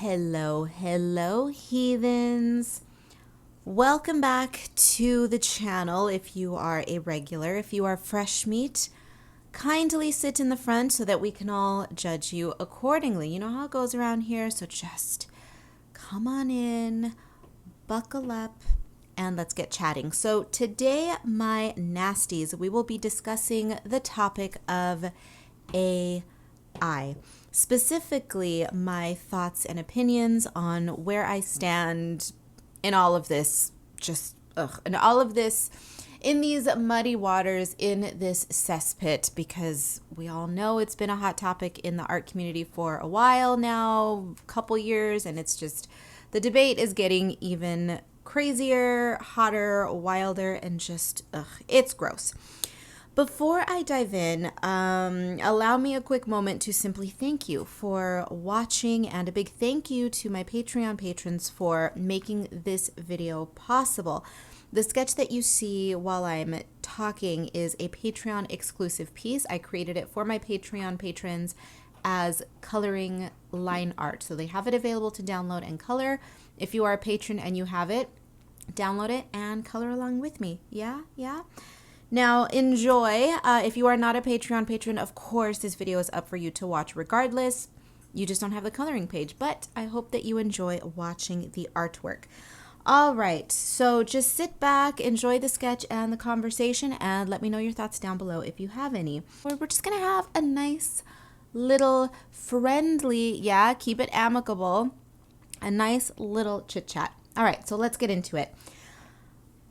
Hello, hello, heathens. Welcome back to the channel if you are a regular. If you are fresh meat, kindly sit in the front so that we can all judge you accordingly. You know how it goes around here, so just come on in, buckle up, and let's get chatting. So today, my nasties, we will be discussing the topic of AI. Specifically, my thoughts and opinions on where I stand in all of this, in these muddy waters, in this cesspit, because we all know it's been a hot topic in the art community for a while now, a couple years, and it's just, the debate is getting even crazier, hotter, wilder, and just, it's gross. Before I dive in, allow me a quick moment to simply thank you for watching, and a big thank you to my Patreon patrons for making this video possible. The sketch that you see while I'm talking is a Patreon exclusive piece. I created it for my Patreon patrons as coloring line art. So they have it available to download and color. If you are a patron and you have it, download it and color along with me. Yeah? Now, enjoy. If you are not a Patreon patron, of course, this video is up for you to watch regardless. You just don't have the coloring page, but I hope that you enjoy watching the artwork. All right, so just sit back, enjoy the sketch and the conversation, and let me know your thoughts down below if you have any. We're just going to have a nice little friendly, keep it amicable, a nice little chit-chat. All right, so let's get into it.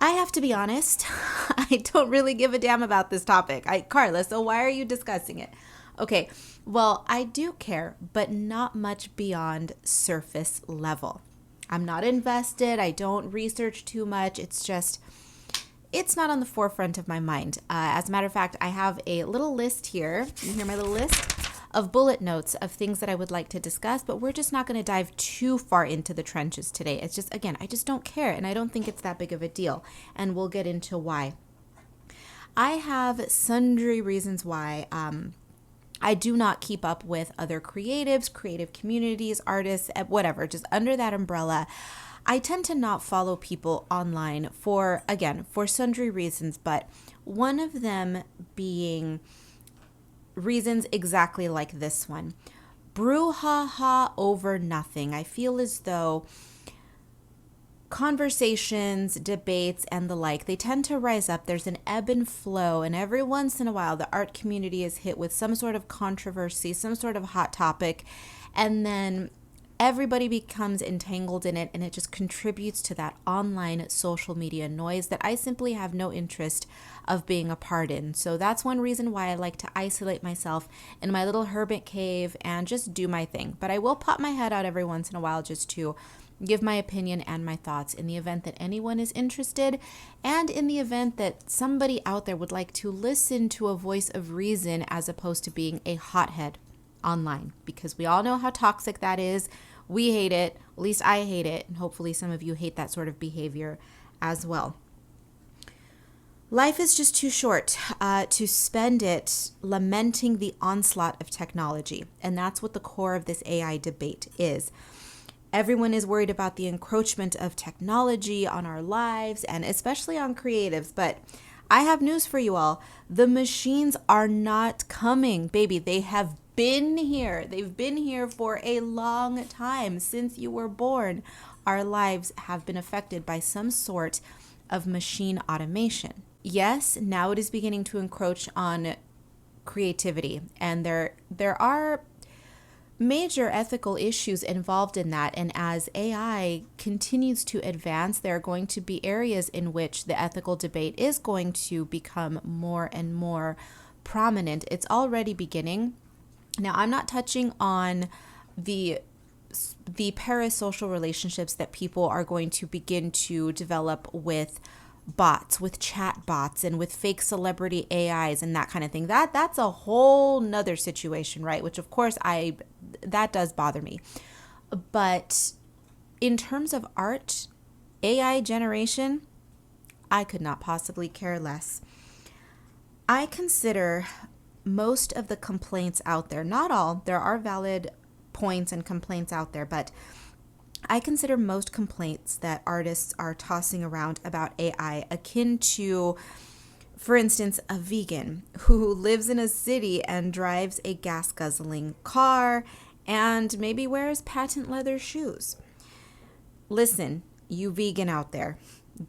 I have to be honest, I don't really give a damn about this topic. Karla, so why are you discussing it? Okay, well, I do care, but not much beyond surface level. I'm not invested. I don't research too much. It's not on the forefront of my mind. As a matter of fact, I have a little list here. You hear my little list of bullet notes of things that I would like to discuss, but we're just not going to dive too far into the trenches today. It's just, again, I just don't care, and I don't think it's that big of a deal, and we'll get into why. I have sundry reasons why I do not keep up with other creatives, creative communities, artists, whatever, just under that umbrella. I tend to not follow people online for sundry reasons, but one of them being reasons exactly like this one. Brouhaha over nothing. I feel as though conversations, debates, and the like, they tend to rise up. There's an ebb and flow, and every once in a while, the art community is hit with some sort of controversy, some sort of hot topic, and then everybody becomes entangled in it, and it just contributes to that online social media noise that I simply have no interest of being a part in. So that's one reason why I like to isolate myself in my little hermit cave and just do my thing. But I will pop my head out every once in a while just to give my opinion and my thoughts in the event that anyone is interested, and in the event that somebody out there would like to listen to a voice of reason as opposed to being a hothead online, because we all know how toxic that is. We hate it. At least I hate it. And hopefully some of you hate that sort of behavior as well. Life is just too short to spend it lamenting the onslaught of technology. And that's what the core of this AI debate is. Everyone is worried about the encroachment of technology on our lives, and especially on creatives. But I have news for you all. The machines are not coming, baby. They have been here. They've been here for a long time. Since you were born, our lives have been affected by some sort of machine automation. Yes, now it is beginning to encroach on creativity, and there are major ethical issues involved in that. And as AI continues to advance, there are going to be areas in which the ethical debate is going to become more and more prominent. It's already beginning. Now, I'm not touching on the parasocial relationships that people are going to begin to develop with bots, with chat bots, and with fake celebrity AIs and that kind of thing. That's a whole nother situation, right? Which of course that does bother me. But in terms of art, AI generation, I could not possibly care less. I consider most of the complaints out there, not all, there are valid points and complaints out there, but I consider most complaints that artists are tossing around about AI akin to, for instance, a vegan who lives in a city and drives a gas-guzzling car and maybe wears patent leather shoes. Listen, you vegan out there,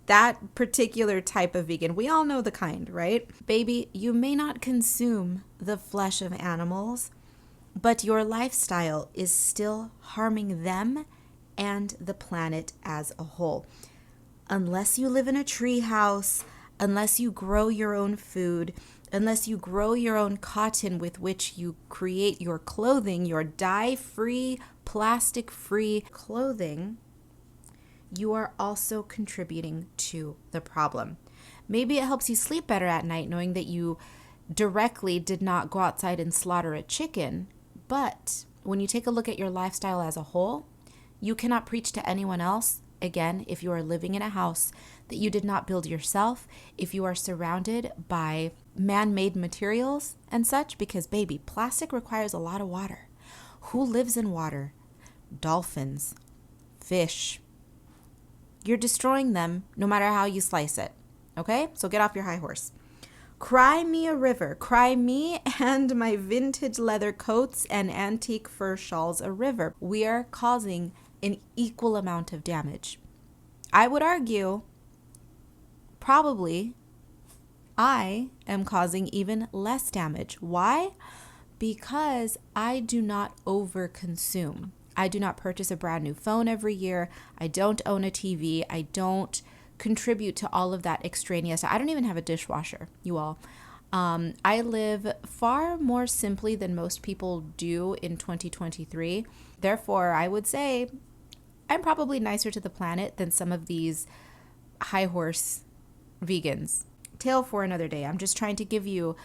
that particular type of vegan, we all know the kind, right? Baby, you may not consume the flesh of animals, but your lifestyle is still harming them and the planet as a whole. Unless you live in a tree house, unless you grow your own food, unless you grow your own cotton with which you create your clothing, your dye-free, plastic-free clothing, you are also contributing to the problem. Maybe it helps you sleep better at night knowing that you directly did not go outside and slaughter a chicken, but when you take a look at your lifestyle as a whole, you cannot preach to anyone else, again, if you are living in a house that you did not build yourself, if you are surrounded by man-made materials and such, because baby, plastic requires a lot of water. Who lives in water? Dolphins, fish. You're destroying them no matter how you slice it, okay? So get off your high horse. Cry me a river. Cry me and my vintage leather coats and antique fur shawls a river. We are causing an equal amount of damage. I would argue probably I am causing even less damage. Why? Because I do not overconsume. I do not purchase a brand new phone every year. I don't own a TV. I don't contribute to all of that extraneous. I don't even have a dishwasher, you all. I live far more simply than most people do in 2023. Therefore, I would say I'm probably nicer to the planet than some of these high horse vegans. Tale for another day. I'm just trying to give you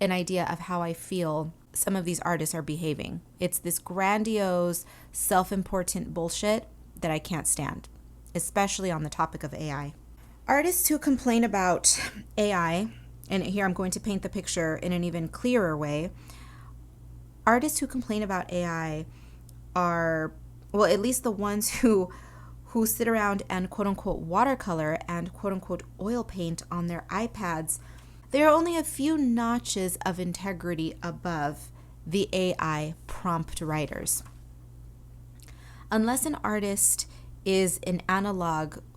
an idea of how I feel some of these artists are behaving. It's this grandiose, self-important bullshit that I can't stand, especially on the topic of AI. Artists who complain about AI, and here I'm going to paint the picture in an even clearer way. Artists who complain about AI are, well, at least the ones who sit around and quote unquote watercolor and quote unquote oil paint on their iPads. They are only a few notches of integrity above the AI prompt writers. Unless an artist is an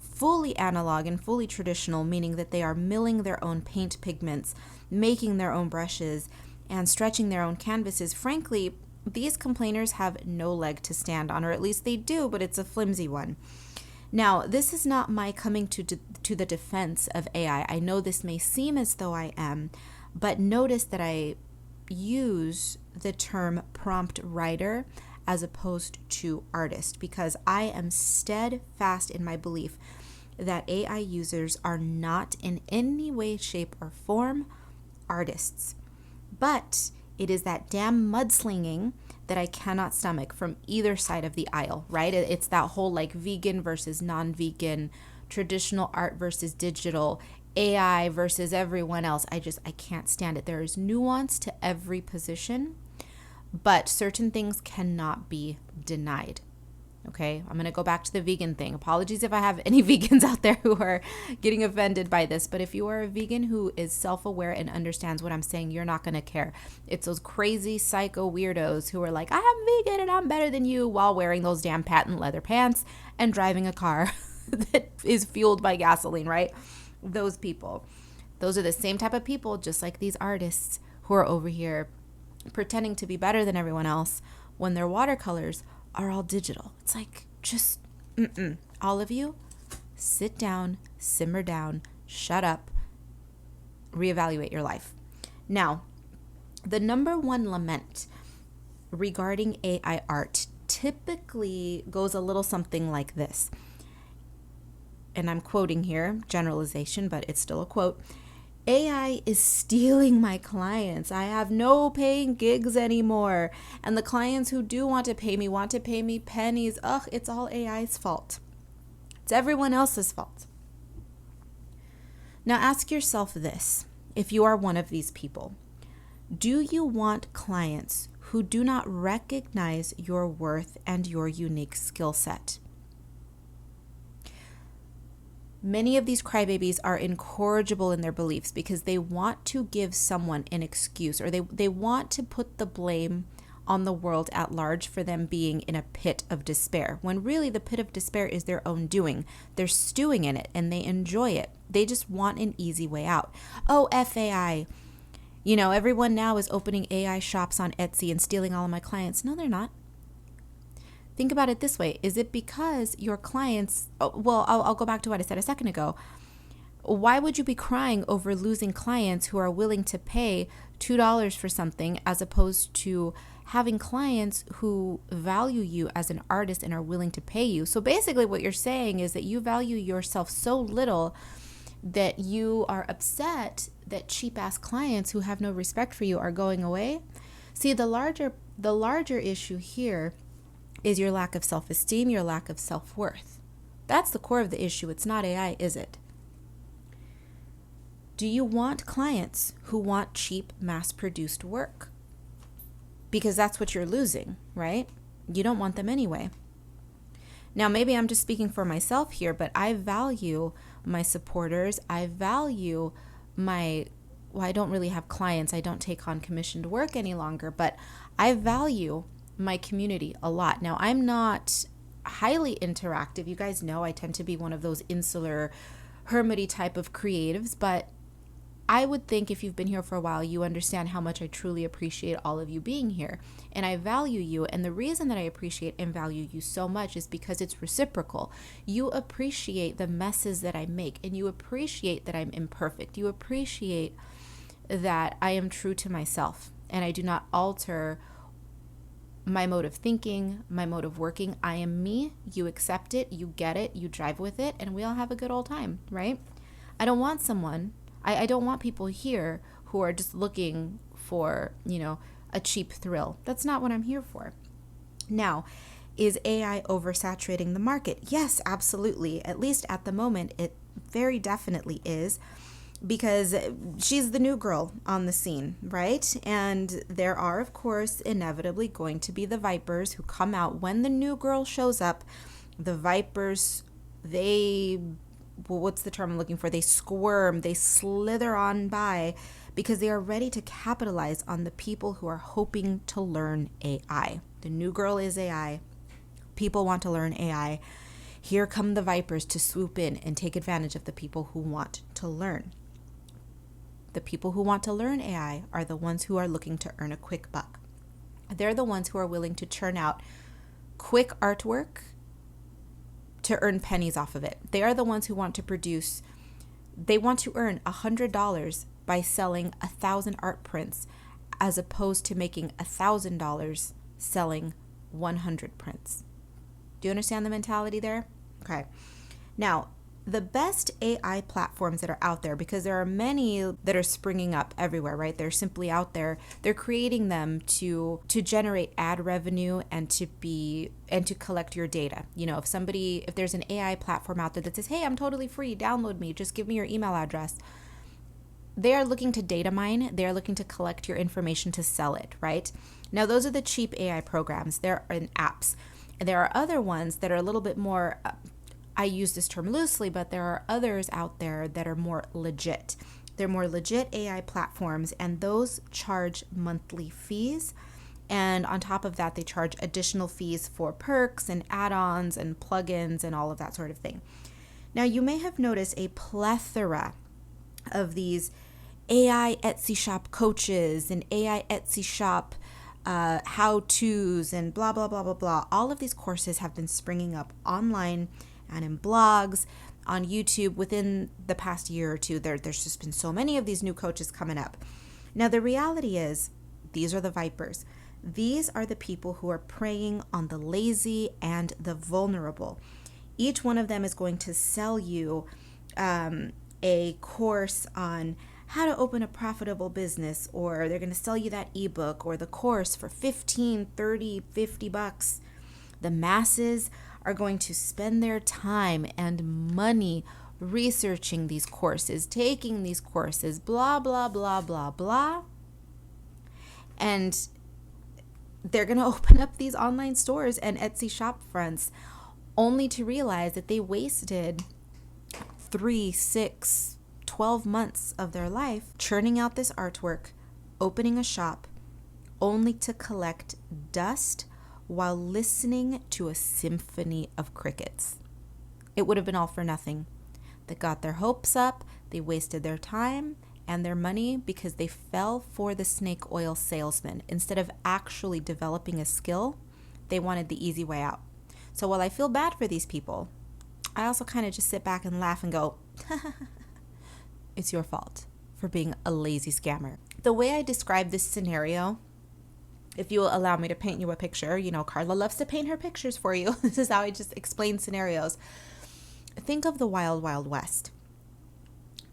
fully analog and fully traditional, meaning that they are milling their own paint pigments, making their own brushes, and stretching their own canvases, frankly, these complainers have no leg to stand on, or at least they do, but it's a flimsy one. Now, this is not my coming to the defense of AI. I know this may seem as though I am, but notice that I use the term prompt writer as opposed to artist, because I am steadfast in my belief that AI users are not in any way, shape, or form artists. But it is that damn mudslinging that I cannot stomach from either side of the aisle, right? It's that whole like vegan versus non-vegan, traditional art versus digital, AI versus everyone else. I can't stand it. There is nuance to every position, but certain things cannot be denied. Okay, I'm going to go back to the vegan thing. Apologies if I have any vegans out there who are getting offended by this, but if you are a vegan who is self-aware and understands what I'm saying, you're not going to care. It's those crazy psycho weirdos who are like, I'm vegan and I'm better than you, while wearing those damn patent leather pants and driving a car that is fueled by gasoline, right? Those people. Those are the same type of people, just like these artists who are over here pretending to be better than everyone else when their watercolors are all digital. It's like, just, all of you, sit down, simmer down, shut up, reevaluate your life. Now, the number one lament regarding AI art typically goes a little something like this. And I'm quoting here, generalization, but it's still a quote. AI is stealing my clients. I have no paying gigs anymore. And the clients who do want to pay me pennies. Ugh, it's all AI's fault. It's everyone else's fault. Now ask yourself this, if you are one of these people. Do you want clients who do not recognize your worth and your unique skill set. Many of these crybabies are incorrigible in their beliefs because they want to give someone an excuse, or they want to put the blame on the world at large for them being in a pit of despair, when really the pit of despair is their own doing. They're stewing in it and they enjoy it. They just want an easy way out. Oh, FAI. Everyone now is opening AI shops on Etsy and stealing all of my clients. No, they're not. Think about it this way. Is it because your clients, I'll go back to what I said a second ago. Why would you be crying over losing clients who are willing to pay $2 for something, as opposed to having clients who value you as an artist and are willing to pay you? So basically what you're saying is that you value yourself so little that you are upset that cheap ass clients who have no respect for you are going away. See, the larger issue here is your lack of self-esteem, your lack of self-worth. That's the core of the issue. It's not AI, is it? Do you want clients who want cheap, mass-produced work? Because that's what you're losing, right? You don't want them anyway. Now, maybe I'm just speaking for myself here, but I value my supporters. I value I don't really have clients. I don't take on commissioned work any longer, but I value my community a lot. Now, I'm not highly interactive. You guys know I tend to be one of those insular, hermity type of creatives, but I would think if you've been here for a while, you understand how much I truly appreciate all of you being here. And I value you. And the reason that I appreciate and value you so much is because it's reciprocal. You appreciate the messes that I make, and you appreciate that I'm imperfect. You appreciate that I am true to myself and I do not alter my mode of thinking, my mode of working. I am me. You accept it. You get it. You drive with it. And we all have a good old time, right? I don't want I don't want people here who are just looking for, a cheap thrill. That's not what I'm here for. Now, is AI oversaturating the market? Yes, absolutely. At least at the moment, it very definitely is, because she's the new girl on the scene, right? And there are, of course, inevitably going to be the vipers who come out when the new girl shows up. The vipers, what's the term I'm looking for? They squirm, they slither on by, because they are ready to capitalize on the people who are hoping to learn AI. The new girl is AI. People want to learn AI. Here come the vipers to swoop in and take advantage of the people who want to learn. The people who want to learn AI are the ones who are looking to earn a quick buck. They're the ones who are willing to churn out quick artwork to earn pennies off of it. They are the ones who want to earn $100 by selling 1,000 art prints, as opposed to making $1,000 selling 100 prints. Do you understand the mentality there? Okay. Now, the best AI platforms that are out there, because there are many that are springing up everywhere, right? They're simply out there. They're creating them to generate ad revenue and to collect your data. If there's an AI platform out there that says, hey, I'm totally free, download me, just give me your email address. They are looking to data mine. They are looking to collect your information to sell it, right? Now, those are the cheap AI programs. They're in apps. And there are other ones that are a little bit more, I use this term loosely, but there are others out there that are more legit. They're more legit AI platforms, and those charge monthly fees. And on top of that, they charge additional fees for perks and add-ons and plugins and all of that sort of thing. Now, you may have noticed a plethora of these AI Etsy shop coaches and AI Etsy shop how-tos and blah, blah, blah, blah, blah. All of these courses have been springing up online and in blogs, on YouTube within the past year or two. There's just been so many of these new coaches coming up. Now, the reality is, these are the vipers. These are the people who are preying on the lazy and the vulnerable. Each one of them is going to sell you a course on how to open a profitable business, or they're going to sell you that ebook or the course for $15, $30, $50. The masses are going to spend their time and money researching these courses, taking these courses, blah, blah, blah, blah, blah. And they're going to open up these online stores and Etsy shop fronts only to realize that they wasted 3, 6, 12 months of their life churning out this artwork, opening a shop, only to collect dust while listening to a symphony of crickets. It would have been all for nothing. They got their hopes up, they wasted their time and their money because they fell for the snake oil salesman. Instead of actually developing a skill, they wanted the easy way out. So while I feel bad for these people, I also kind of just sit back and laugh and go, it's your fault for being a lazy scammer. The way I describe this scenario, if you will allow me to paint you a picture, you know, Karla loves to paint her pictures for you. This is how I just explain scenarios. Think of the wild, wild west.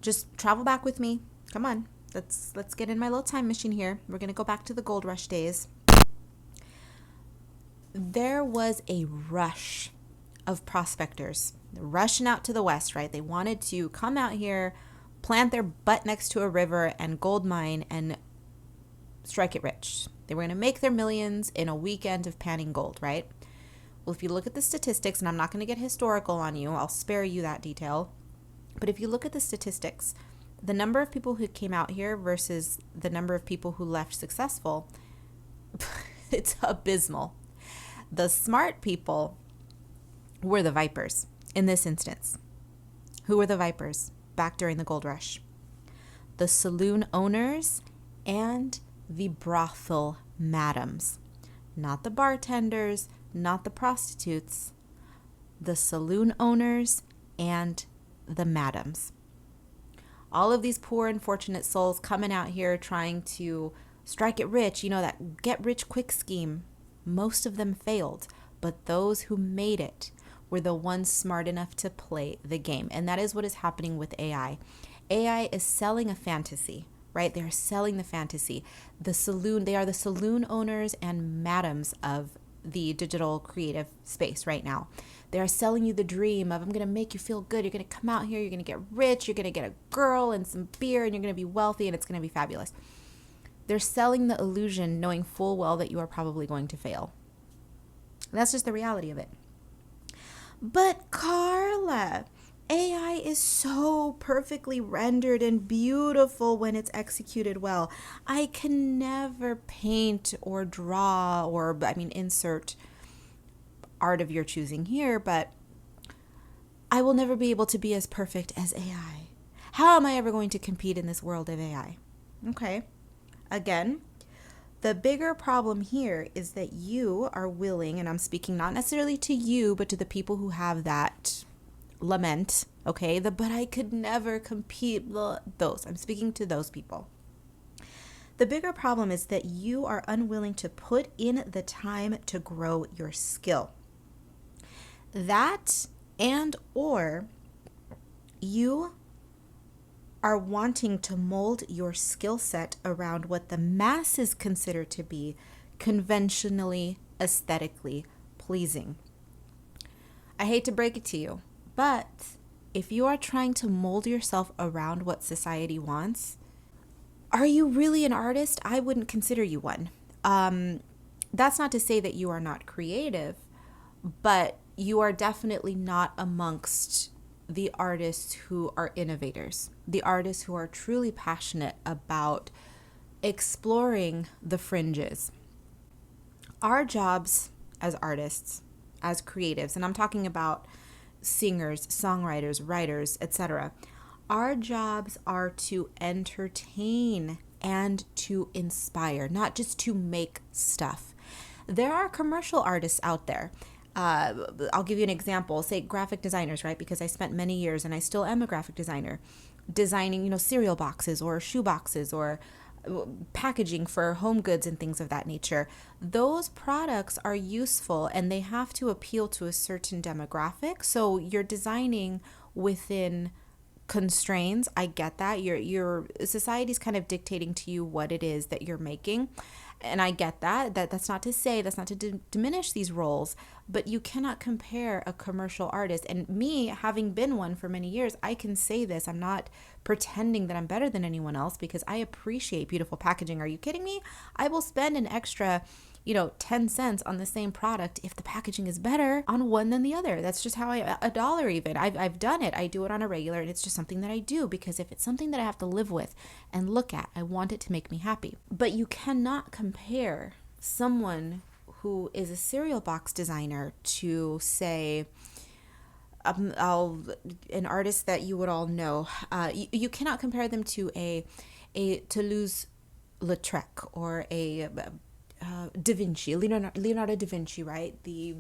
Just travel back with me. Come on, let's get in my little time machine here. We're going to go back to the gold rush days. There was a rush of prospectors rushing out to the west, right? They wanted to come out here, plant their butt next to a river and gold mine and strike it rich. They were going to make their millions in a weekend of panning gold, right? Well, if you look at the statistics, and I'm not going to get historical on you, I'll spare you that detail. But if you look at the statistics, the number of people who came out here versus the number of people who left successful, it's abysmal. The smart people were the vipers in this instance. Who were the vipers back during the gold rush? The saloon owners and the brothel madams. Not the bartenders, not the prostitutes. The saloon owners and the madams. All of these poor unfortunate souls coming out here trying to strike it rich, you know, that get rich quick scheme. Most of them failed, but those who made it were the ones smart enough to play the game. And that is what is happening with AI. AI is selling a fantasy, right? They're selling the fantasy. They are the saloon owners and madams of the digital creative space right now. They are selling you the dream of, I'm going to make you feel good. You're going to come out here. You're going to get rich. You're going to get a girl and some beer and you're going to be wealthy and it's going to be fabulous. They're selling the illusion knowing full well that you are probably going to fail. And that's just the reality of it. But Karla, AI is so perfectly rendered and beautiful when it's executed well. I can never paint or draw or, insert art of your choosing here, but I will never be able to be as perfect as AI. How am I ever going to compete in this world of AI? Okay. Again, the bigger problem here is that you are willing, and I'm speaking not necessarily to you, but to the people who have that lament, okay? But I could never compete, those. I'm speaking to those people. The bigger problem is that you are unwilling to put in the time to grow your skill. That or you are wanting to mold your skill set around what the masses consider to be conventionally, aesthetically pleasing. I hate to break it to you, but if you are trying to mold yourself around what society wants, are you really an artist? I wouldn't consider you one. That's not to say that you are not creative, but you are definitely not amongst the artists who are innovators, the artists who are truly passionate about exploring the fringes. Our jobs as artists, as creatives, and I'm talking about singers, songwriters, writers, etc. Our jobs are to entertain and to inspire, not just to make stuff. There are commercial artists out there. I'll give you an example, say graphic designers, right? Because I spent many years and I still am a graphic designer designing, cereal boxes or shoe boxes or packaging for home goods and things of that nature. Those products are useful and they have to appeal to a certain demographic. So you're designing within constraints. I get that. Your society's kind of dictating to you what it is that you're making. And I get that. That's not to diminish these roles, but you cannot compare a commercial artist. And me, having been one for many years, I can say this. I'm not pretending that I'm better than anyone else because I appreciate beautiful packaging. Are you kidding me? I will spend an extra 10 cents on the same product if the packaging is better on one than the other. That's just how a dollar even. I've done it. I do it on a regular, and it's just something that I do because if it's something that I have to live with and look at, I want it to make me happy. But you cannot compare someone who is a cereal box designer to, say, an artist that you would all know. You cannot compare them to a Toulouse-Lautrec or a Da Vinci, Leonardo da Vinci, right? The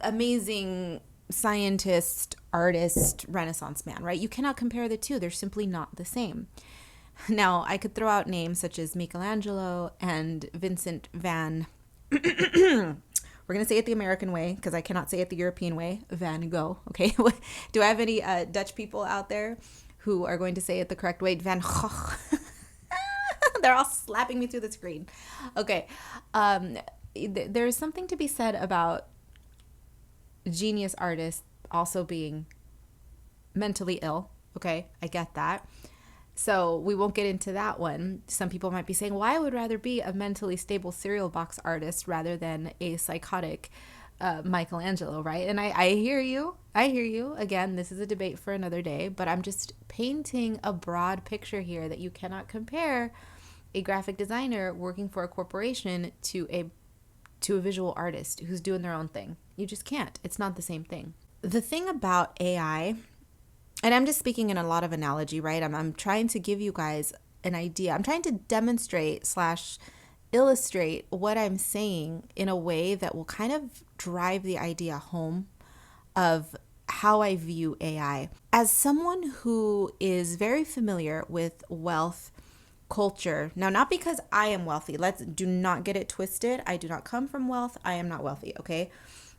amazing scientist, artist, Renaissance man, right? You cannot compare the two. They're simply not the same. Now, I could throw out names such as Michelangelo and Vincent van... We're going to say it the American way because I cannot say it the European way. Van Gogh, okay? Do I have any Dutch people out there who are going to say it the correct way? Van Gogh. They're all slapping me through the screen. Okay. There's something to be said about genius artists also being mentally ill. Okay, I get that. So we won't get into that one. Some people might be saying, well, I would rather be a mentally stable cereal box artist rather than a psychotic Michelangelo, right? And I hear you. I hear you. Again, this is a debate for another day, but I'm just painting a broad picture here that you cannot compare a graphic designer working for a corporation to a visual artist who's doing their own thing. You just can't. It's not the same thing. The thing about AI, and I'm just speaking in a lot of analogy, right? I'm trying to give you guys an idea. I'm trying to demonstrate / illustrate what I'm saying in a way that will kind of drive the idea home of how I view AI. As someone who is very familiar with wealth culture, now not because I am wealthy, do not get it twisted. I do not come from wealth. I am not wealthy, okay?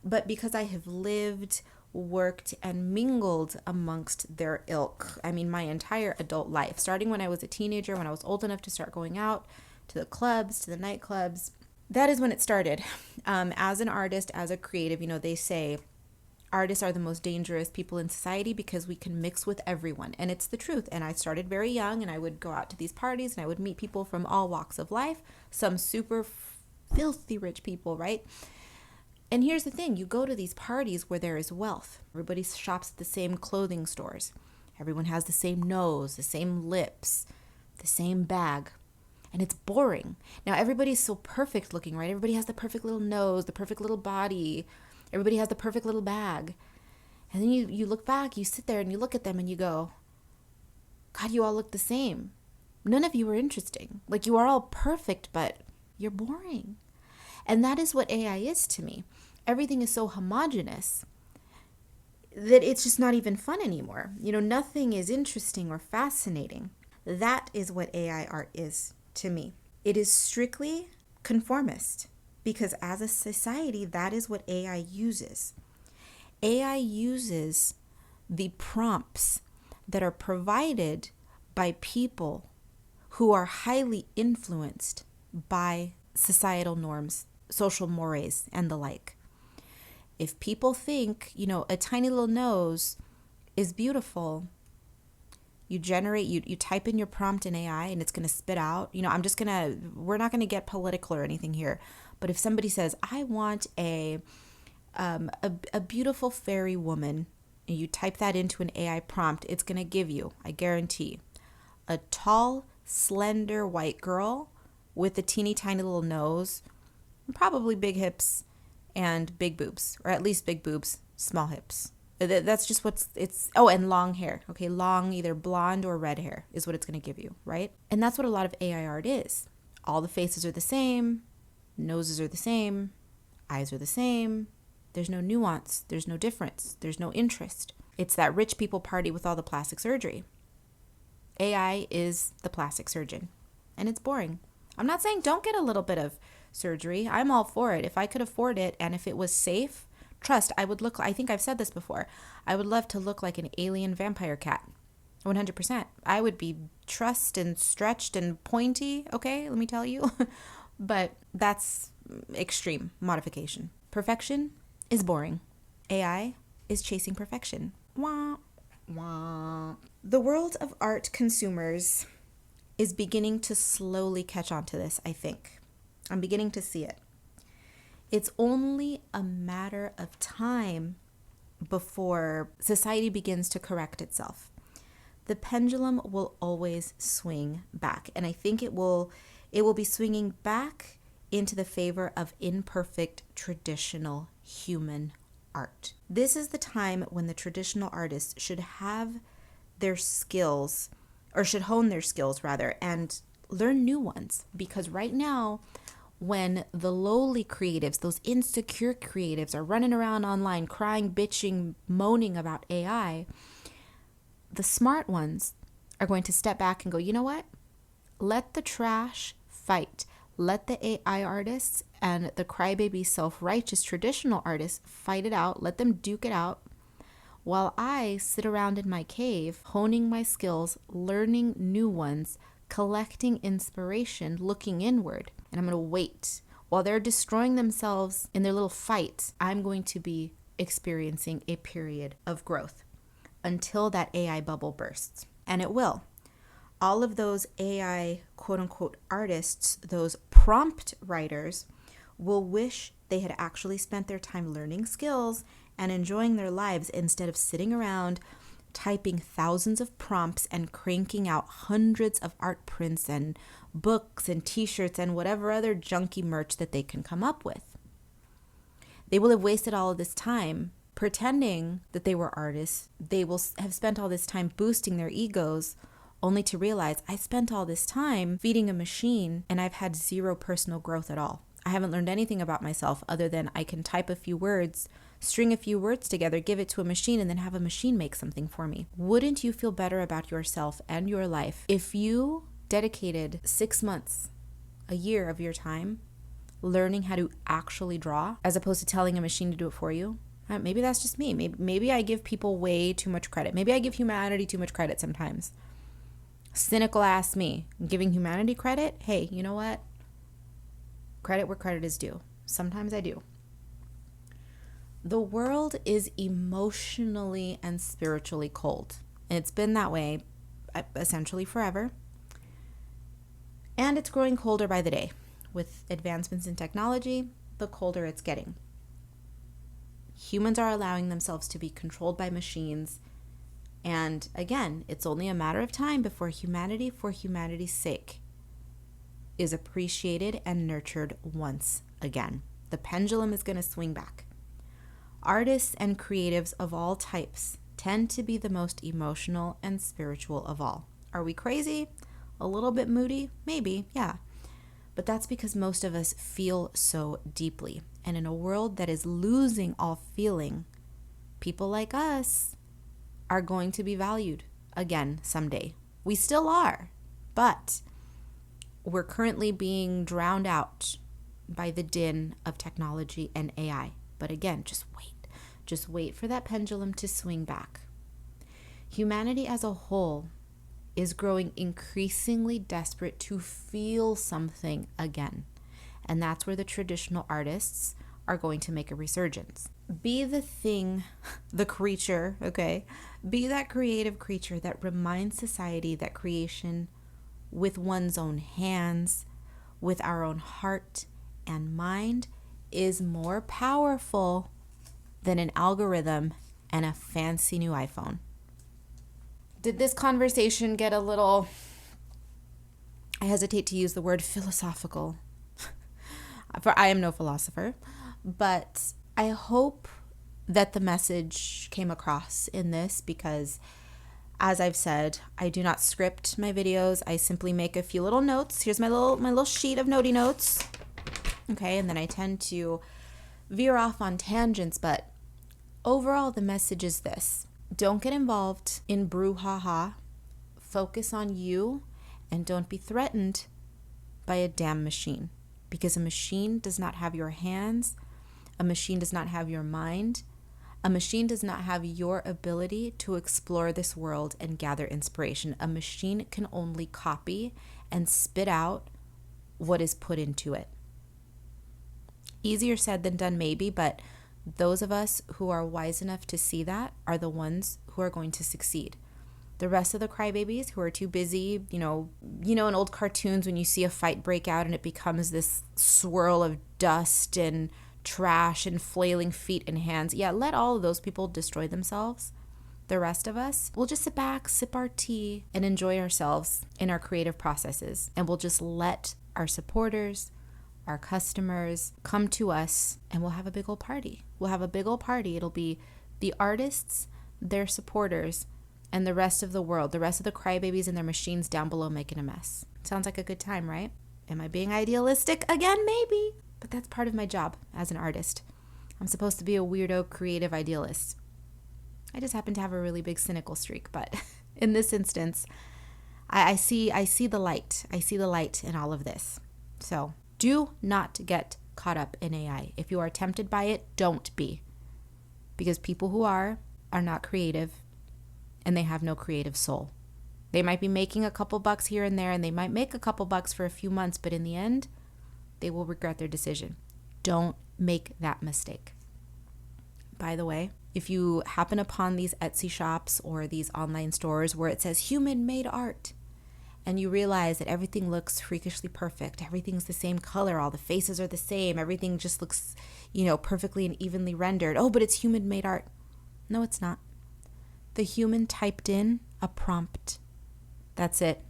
But because I have lived, worked, and mingled amongst their ilk. I mean, my entire adult life, starting when I was a teenager, when I was old enough to start going out to the clubs, to the nightclubs. That is when it started. As an artist, as a creative, they say artists are the most dangerous people in society because we can mix with everyone. And it's the truth. And I started very young, and I would go out to these parties and I would meet people from all walks of life, some super filthy rich people, right? And here's the thing, you go to these parties where there is wealth. Everybody shops at the same clothing stores. Everyone has the same nose, the same lips, the same bag. And it's boring. Now, everybody's so perfect looking, right? Everybody has the perfect little nose, the perfect little body. Everybody has the perfect little bag. And then you look back, you sit there and you look at them and you go, God, you all look the same. None of you are interesting. Like, you are all perfect, but you're boring. And that is what AI is to me. Everything is so homogenous that it's just not even fun anymore. Nothing is interesting or fascinating. That is what AI art is to me. It is strictly conformist because as a society, that is what AI uses. AI uses the prompts that are provided by people who are highly influenced by societal norms, social mores, and the like. If people think, a tiny little nose is beautiful, you type in your prompt in AI and it's going to spit out, we're not going to get political or anything here. But if somebody says, I want a beautiful fairy woman, and you type that into an AI prompt, it's going to give you, I guarantee, a tall, slender white girl with a teeny tiny little nose, probably big hips and big boobs, or at least big boobs, small hips. That's just and long hair. Okay, long, either blonde or red hair is what it's going to give you, right? And that's what a lot of AI art is. All the faces are the same, noses are the same, eyes are the same. There's no nuance, there's no difference, there's no interest. It's that rich people party with all the plastic surgery. AI is the plastic surgeon, and it's boring. I'm not saying don't get a little bit of surgery. I'm all for it. If I could afford it and if it was safe, trust, I think I've said this before, I would love to look like an alien vampire cat. 100%. I would be trussed and stretched and pointy, okay, let me tell you. But that's extreme modification. Perfection is boring. AI is chasing perfection. Wah, wah. The world of art consumers is beginning to slowly catch on to this, I think. I'm beginning to see it. It's only a matter of time before society begins to correct itself. The pendulum will always swing back, and I think it will be swinging back into the favor of imperfect traditional human art. This is the time when the traditional artists should have their skills, or should hone their skills rather, and learn new ones. Because right now, when the lowly creatives, those insecure creatives, are running around online crying, bitching, moaning about AI, the smart ones are going to step back and go, you know what? Let the trash fight. Let the AI artists and the crybaby self-righteous traditional artists fight it out. Let them duke it out while I sit around in my cave, honing my skills, learning new ones, collecting inspiration, looking inward. And I'm going to wait. While they're destroying themselves in their little fight, I'm going to be experiencing a period of growth until that AI bubble bursts. And it will. All of those AI quote unquote artists, those prompt writers, will wish they had actually spent their time learning skills and enjoying their lives instead of sitting around typing thousands of prompts and cranking out hundreds of art prints and books and t-shirts and whatever other junky merch that they can come up with. They will have wasted all of this time pretending that they were artists. They will have spent all this time boosting their egos, only to realize I spent all this time feeding a machine and I've had zero personal growth at all. I haven't learned anything about myself other than I can type a few words, string a few words together, give it to a machine, and then have a machine make something for me. Wouldn't you feel better about yourself and your life if you dedicated 6 months, a year of your time learning how to actually draw, as opposed to telling a machine to do it for you? Maybe that's just me. Maybe I give people way too much credit. Maybe I give humanity too much credit sometimes. Cynical ass me. Giving humanity credit? Hey, you know what? Credit where credit is due. Sometimes I do. The world is emotionally and spiritually cold. And it's been that way essentially forever. And it's growing colder by the day. With advancements in technology, the colder it's getting. Humans are allowing themselves to be controlled by machines. And again, it's only a matter of time before humanity, for humanity's sake, is appreciated and nurtured once again. The pendulum is going to swing back. Artists and creatives of all types tend to be the most emotional and spiritual of all. Are we crazy? A little bit moody? Maybe, yeah. But that's because most of us feel so deeply. And in a world that is losing all feeling, people like us are going to be valued again someday. We still are, but we're currently being drowned out by the din of technology and AI. But again, just wait. Just wait for that pendulum to swing back. Humanity as a whole is growing increasingly desperate to feel something again. And that's where the traditional artists are going to make a resurgence. Be the thing, the creature, okay? Be that creative creature that reminds society that creation with one's own hands, with our own heart and mind, is more powerful than an algorithm and a fancy new iPhone. Did this conversation get a little, I hesitate to use the word philosophical, for I am no philosopher, but I hope that the message came across in this, because as I've said, I do not script my videos. I simply make a few little notes. Here's my little sheet of notey notes. Okay, and then I tend to veer off on tangents, but overall the message is this. Don't get involved in brouhaha. Focus on you and don't be threatened by a damn machine, because a machine does not have your hands. A machine does not have your mind. A machine does not have your ability to explore this world and gather inspiration. A machine can only copy and spit out what is put into it. Easier said than done maybe, but those of us who are wise enough to see that are the ones who are going to succeed. The rest of the crybabies who are too busy, you know, in old cartoons when you see a fight break out and it becomes this swirl of dust and trash and flailing feet and hands. Yeah, let all of those people destroy themselves. The rest of us, we'll just sit back, sip our tea, and enjoy ourselves in our creative processes. And we'll just let our supporters, our customers come to us, and we'll have a big old party. We'll have a big old party. It'll be the artists, their supporters, and the rest of the world, the rest of the crybabies and their machines down below making a mess. Sounds like a good time, right? Am I being idealistic again? Maybe. But that's part of my job as an artist. I'm supposed to be a weirdo creative idealist. I just happen to have a really big cynical streak, but in this instance, I see the light. I see the light in all of this. So do not get caught up in AI. If you are tempted by it, don't be. Because people who are not creative, and they have no creative soul. They might be making a couple bucks here and there, and they might make a couple bucks for a few months, but in the end, they will regret their decision. Don't make that mistake. By the way, if you happen upon these Etsy shops or these online stores where it says human-made art, and you realize that everything looks freakishly perfect, everything's the same color, all the faces are the same, everything just looks, perfectly and evenly rendered. Oh, but it's human-made art. No, it's not. The human typed in a prompt. That's it.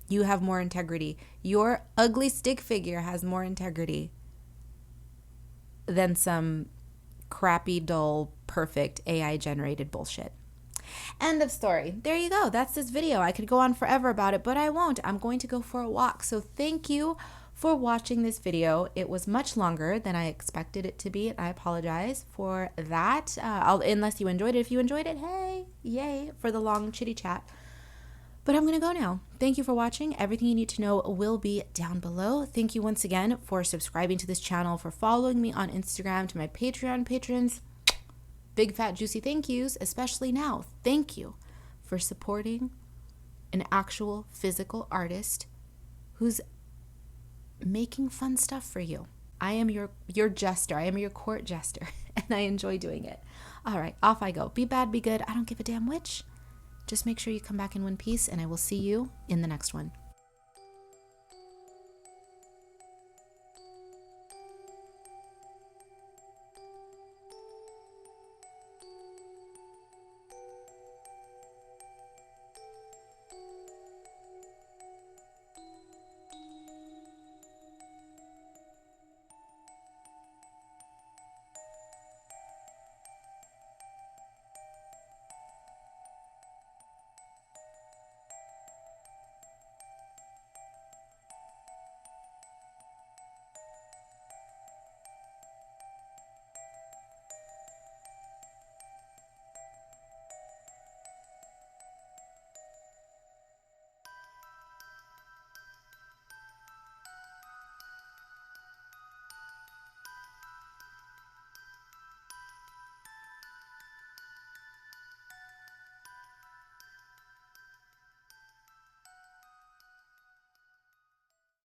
You have more integrity. Your ugly stick figure has more integrity than some crappy, dull, perfect AI-generated bullshit. End of story. There you go. That's this video. I could go on forever about it, but I won't. I'm going to go for a walk. So thank you for watching this video. It was much longer than I expected it to be. I apologize for that. Unless you enjoyed it. If you enjoyed it, hey, yay for the long chitty chat. But I'm going to go now. Thank you for watching. Everything you need to know will be down below. Thank you once again for subscribing to this channel, for following me on Instagram, to my Patreon patrons. Big fat juicy thank yous, especially now. Thank you for supporting an actual physical artist who's making fun stuff for you. I am your jester. I am your court jester, and I enjoy doing it. All right, off I go. Be bad, be good. I don't give a damn which. Just make sure you come back in one piece, and I will see you in the next one.